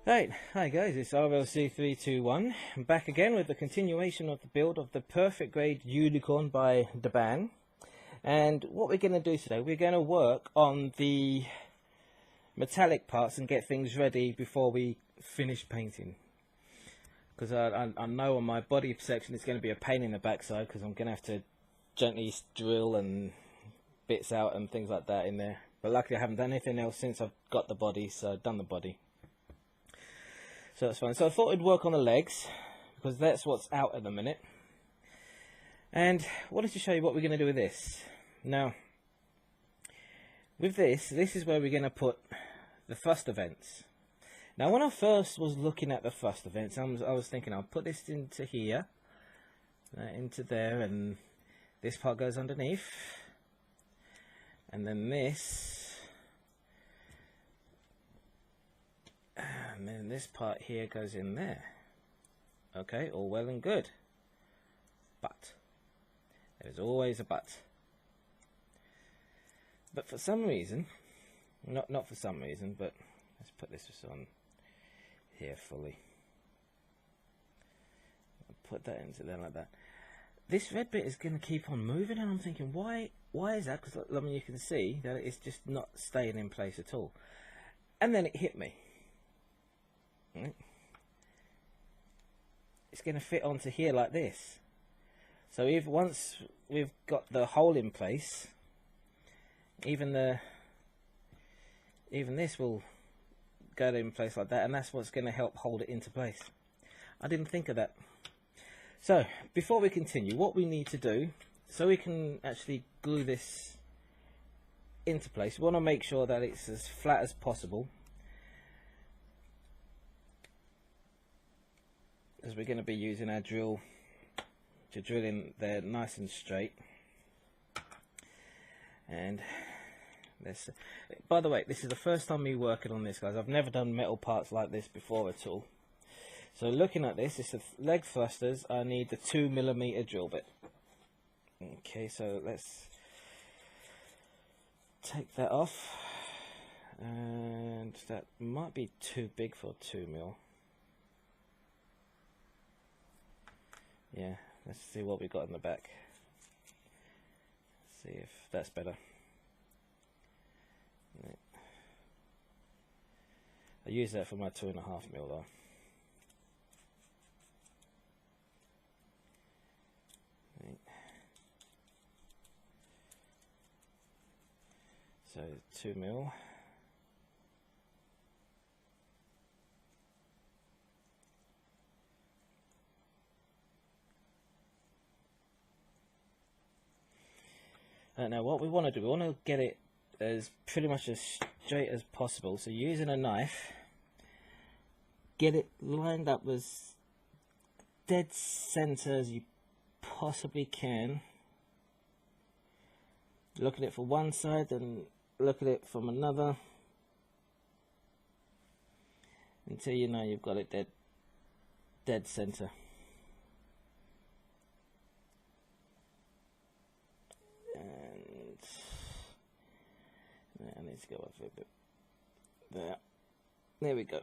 Right, hi guys, it's RLC321. I'm back again with the continuation of the build of the Perfect Grade Unicorn by Daban. And what we're going to do today, we're going to work on the metallic parts and get things ready before we finish painting. Because I know on my body section it's going to be a pain in the backside, because I'm going to have to gently drill and bits out and things like that in there. But luckily I haven't done anything else since I've got the body, so I've done the body. So that's fine. So I thought I'd work on the legs, because that's what's out at the minute. And I wanted to show you what we're going to do with this. Now, with this is where we're going to put the thrust vents. Now, when I first was looking at the thrust vents, I was thinking I'll put this into here, into there, and this part goes underneath. And then this. And then this part here goes in there. Okay, all well and good. But there's always a but. But for some reason, not for some reason, but let's put this on here fully. I'll put that into there like that. This red bit is going to keep on moving, and I'm thinking, why is that? Because I mean, you can see that it's just not staying in place at all. And then it hit me. It's going to fit onto here like this. So once we've got the hole in place, even this will go in place like that, and that's what's going to help hold it into place. I didn't think of that. So before we continue, what we need to do, so we can actually glue this into place, we want to make sure that it's as flat as possible, as we're going to be using our drill to drill in there nice and straight. And this, by the way, this is the first time me working on this, guys. I've never done metal parts like this before at all. So looking at this, it's the leg thrusters. I need the 2mm drill bit. Okay, so let's take that off, and that might be too big for 2mm. Yeah, let's see what we got in the back. See if that's better. Right. I use that for my 2.5mm though. Right. So 2mm. Now what we want to do, we want to get it as pretty much as straight as possible. So using a knife, get it lined up as dead center as you possibly can. Look at it from one side and look at it from another, until you know you've got it dead center. I need to go up a bit. There we go.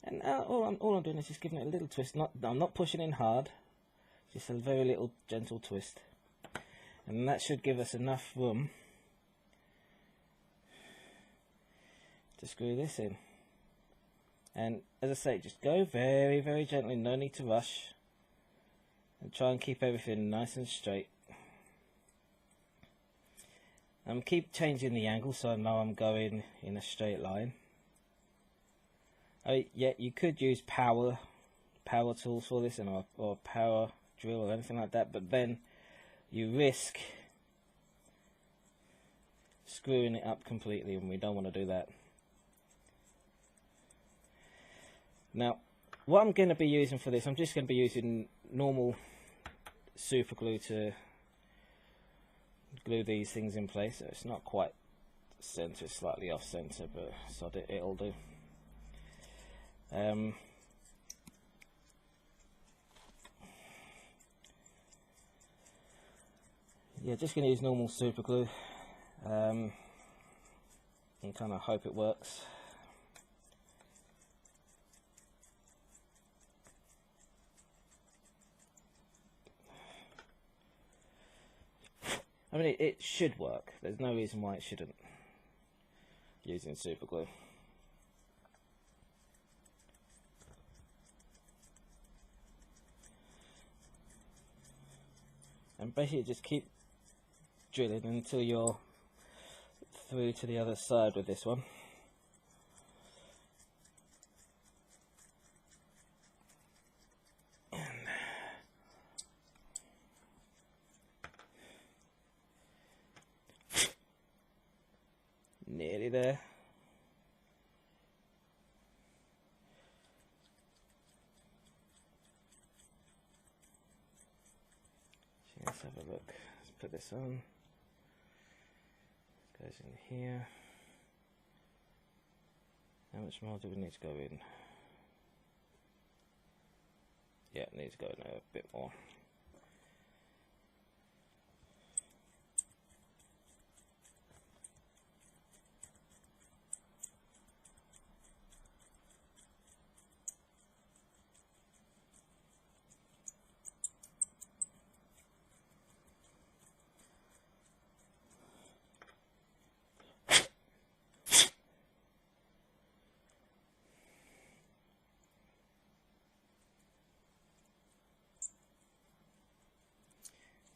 And all I'm doing is just giving it a little twist. I'm not pushing in hard. Just a very little gentle twist, and that should give us enough room to screw this in. And as I say, just go very, very gently. No need to rush, and try and keep everything nice and straight. Keep changing the angle so I know I'm going in a straight line. Yeah, you could use power tools for this, or power drill or anything like that, but then you risk screwing it up completely, and we don't want to do that. Now, what I'm going to be using for this, I'm just going to be using normal super glue to glue these things in place. So it's not quite center, it's slightly off center, but so it'll do. Yeah, just going to use normal super glue. and kind of hope it works. I mean, it should work. There's no reason why it shouldn't, using super glue. And basically just keep drilling until you're through to the other side with this one. Nearly there. Let's have a look. Let's put this on. Goes in here. How much more do we need to go in? Yeah, it needs to go in a bit more.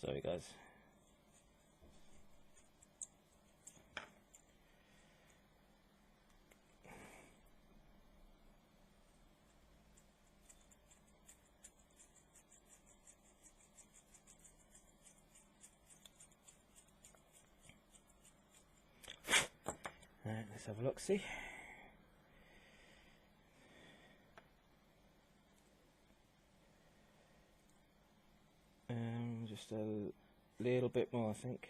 Sorry guys. Alright, let's have a look, see. Just a little bit more, I think.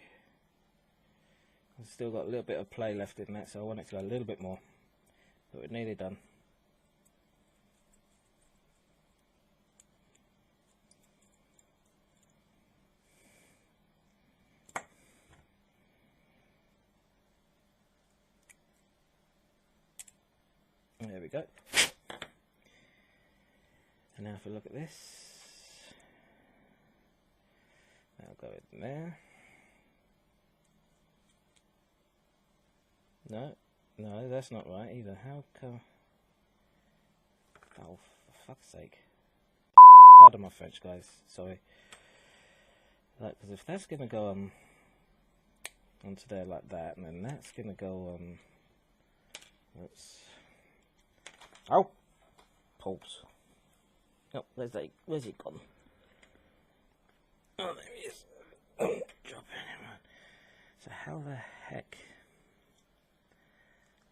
I've still got a little bit of play left in that, so I want it to go a little bit more. But we're nearly done. There we go. And now if we look at this, I'll go in there. No, that's not right either. How come? Oh, for fuck's sake. Pardon my French, guys. Sorry. Like, because if that's going to go onto there like that, and then that's going to go on... Oops. Oh! Pulse. Oh, where's he gone? Oh, there he is. Oh, drop it. So how the heck?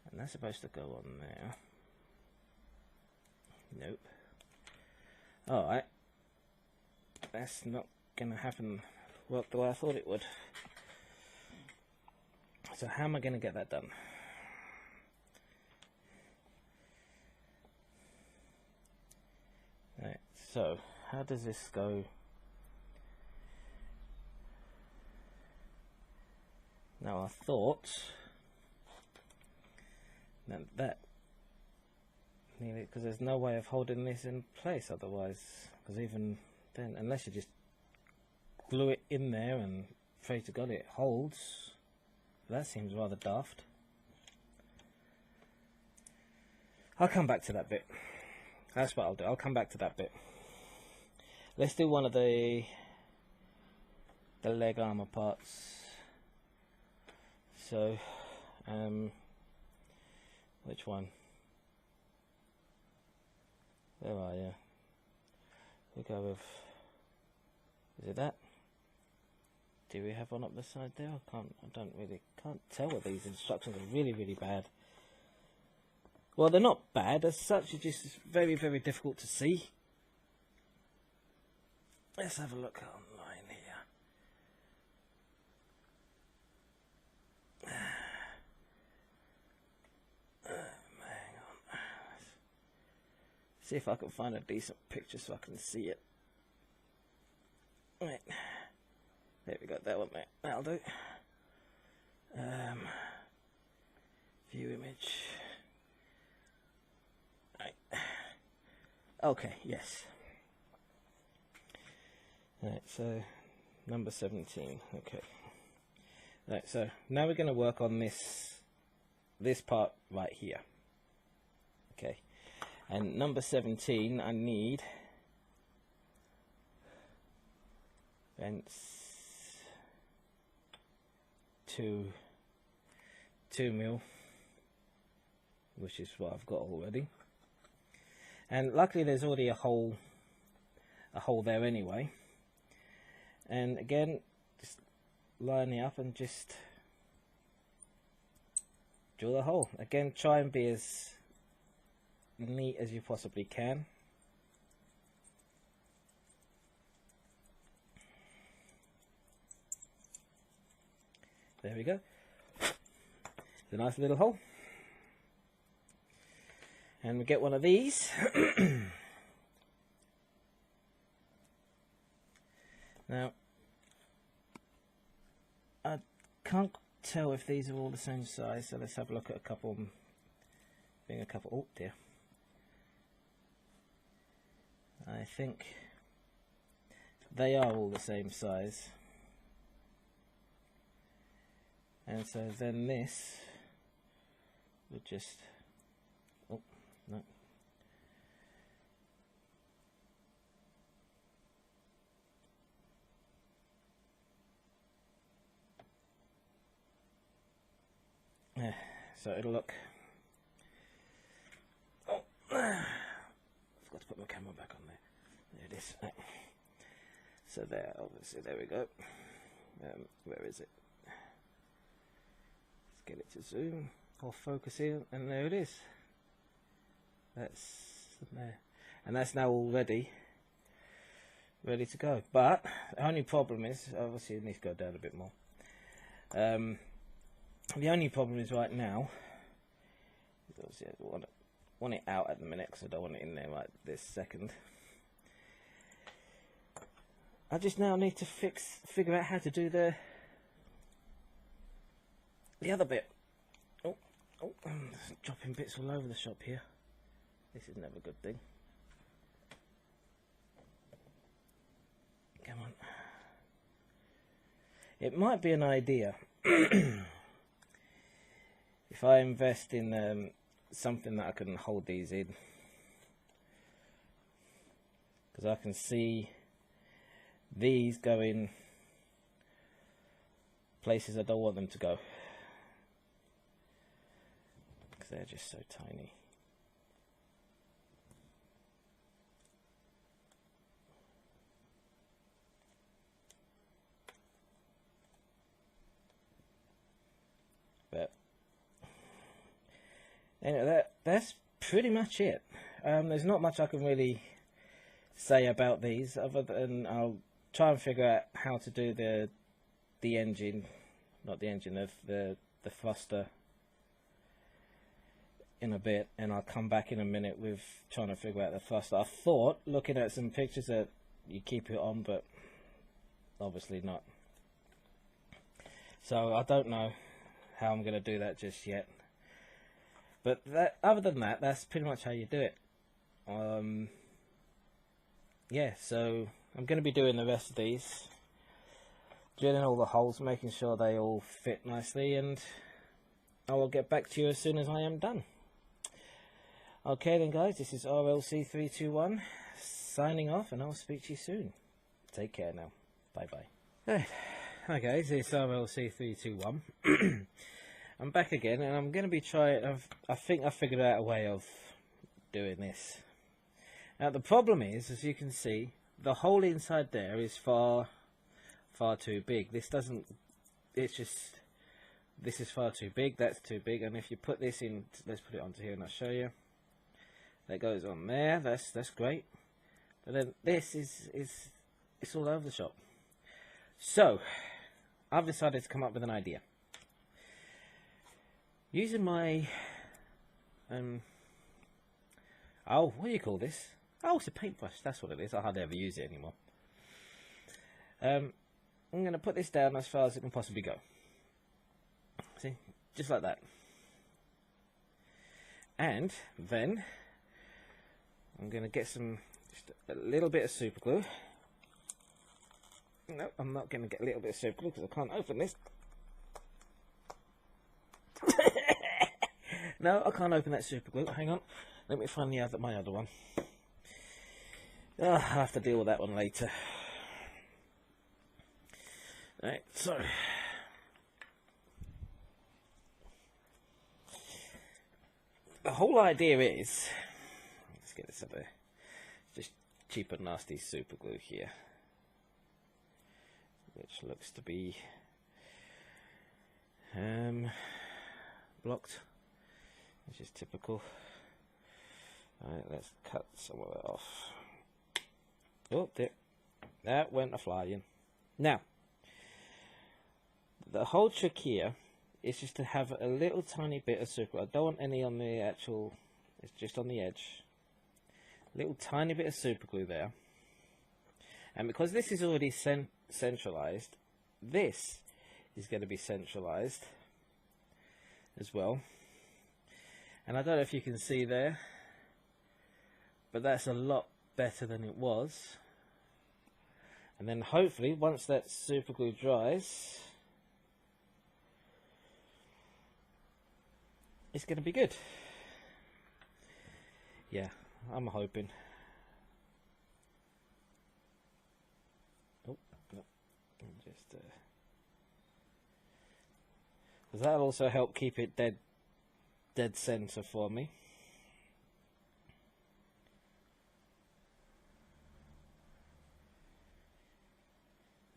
And that's supposed to go on there. Nope. Alright. That's not gonna happen work the way I thought it would. So how am I gonna get that done? Right, so how does this go? Now I thought that nearly, because there's no way of holding this in place otherwise, because even then, unless you just glue it in there and pray to God it holds, that seems rather daft. I'll come back to that bit. That's what I'll do. I'll come back to that bit. Let's do one of the leg armor parts. So, which one? Where are you? We'll go with, is it that? Do we have one up the side there? I can't tell what these instructions are really bad. Well, they're not bad as such, it's just very difficult to see. Let's have a look online here. Hang on. See if I can find a decent picture so I can see it. Right. There we go, that one, mate. That'll do. View image. Right. Okay, yes. Right, so number 17. Okay. Right, so now we're going to work on this part right here. Okay, and number 17, I need fence 2 mil, which is what I've got already, and luckily there's already a hole there anyway. And again, just line it up and just drill a hole. Again, try and be as neat as you possibly can. There we go. It's a nice little hole. And we get one of these. Now, I can't tell if these are all the same size, so let's have a look at a couple. Oh dear. I think they are all the same size. And so then this would just, oh, no. So it'll look, oh, I forgot to put my camera back on there. There it is. So there, obviously, there we go. Where is it? Let's get it to zoom or focus in, and there it is. That's there, and that's now all ready to go. But the only problem is, obviously, it needs to go down a bit more. The only problem is right now, obviously I want it out at the minute because I don't want it in there right this second. I just now need to figure out how to do the other bit. Oh, dropping bits all over the shop here. This is never a good thing. Come on. It might be an idea. If I invest in something that I can hold these in, because I can see these going places I don't want them to go, because they're just so tiny. But anyway, that's pretty much it. There's not much I can really say about these, other than I'll try and figure out how to do the engine, not the engine, the thruster in a bit, and I'll come back in a minute with trying to figure out the thruster. I thought, looking at some pictures, that you keep it on, but obviously not. So I don't know how I'm going to do that just yet. But other than that, that's pretty much how you do it. Yeah, so I'm going to be doing the rest of these, drilling all the holes, making sure they all fit nicely, and I will get back to you as soon as I am done. Okay then guys, this is RLC321 signing off, and I'll speak to you soon. Take care now. Bye bye. Hi guys, it's RLC321. I'm back again, and I'm going to be trying, I think I figured out a way of doing this. Now the problem is, as you can see, the hole inside there is far too big. This doesn't, it's just, this is far too big, that's too big, and if you put this in, let's put it onto here and I'll show you. That goes on there, that's great. But then this is it's all over the shop. So I've decided to come up with an idea. Using my oh, what do you call this? Oh, it's a paintbrush, that's what it is. I hardly ever use it anymore. I'm going to put this down as far as it can possibly go. See, just like that. And then I'm going to get just a little bit of super glue. No, I'm not going to get a little bit of super glue because I can't open this. No, I can't open that super glue. Hang on. Let me find my other one. I'll have to deal with that one later. Right, so the whole idea is, let's get this up there, just cheap and nasty super glue here, which looks to be blocked, which is typical. Alright, let's cut some of it off. Oh, there. That went a-flying. Now, the whole trick here is just to have a little tiny bit of super glue. I don't want any on the actual, it's just on the edge. Little tiny bit of super glue there. And because this is already centralized, this is going to be centralized as well. And I don't know if you can see there, but that's a lot better than it was. And then hopefully once that super glue dries, it's going to be good. Yeah, I'm hoping. Oh, no. Just because that'll also help keep it dead center for me.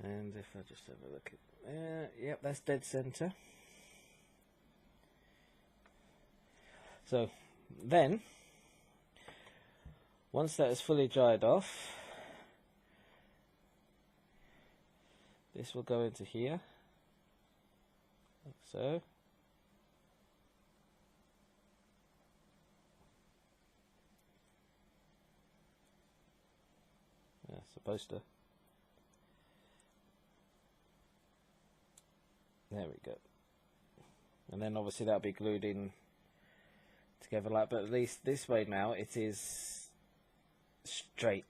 And if I just have a look at, yep, that's dead center. So then, once that is fully dried off, this will go into here, like so. Yeah, supposed to. There we go. And then obviously that'll be glued in together like, but at least this way now it is straight,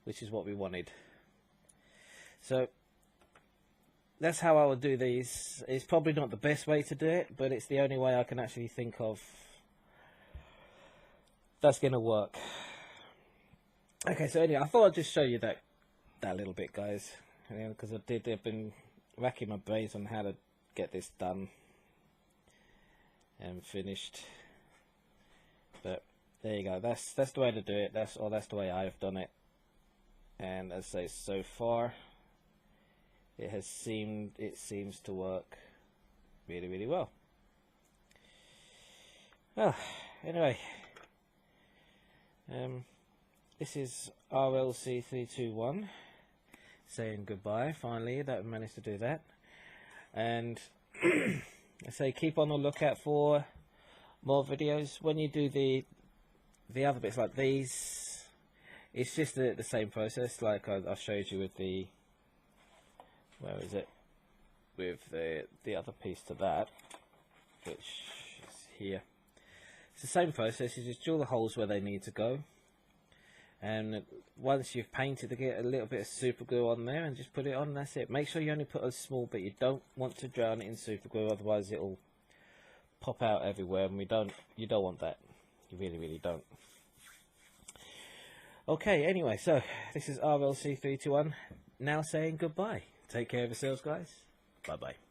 which is what we wanted. So that's how I would do these. It's probably not the best way to do it, but it's the only way I can actually think of that's going to work. Okay, so anyway, I thought I'd just show you that little bit, guys, because I've been racking my brains on how to get this done and finished. But there you go. That's the way to do it. That's the way I've done it. And as I say, so far, it seems to work really, really well. Well, anyway, this is RLC321 saying goodbye. Finally, that we managed to do that. And I say keep on the lookout for more videos. When you do the other bits like these, it's just the same process like I showed you with the, where is it, with the other piece to that, which is here. It's the same process. You just drill the holes where they need to go, and once you've painted, to get a little bit of super glue on there and just put it on. That's it. Make sure you only put a small bit. You don't want to drown it in super glue, otherwise it'll pop out everywhere, and you don't want that. You really, really don't. Okay, anyway, so this is RLC321 now saying goodbye. Take care of yourselves, guys. Bye bye.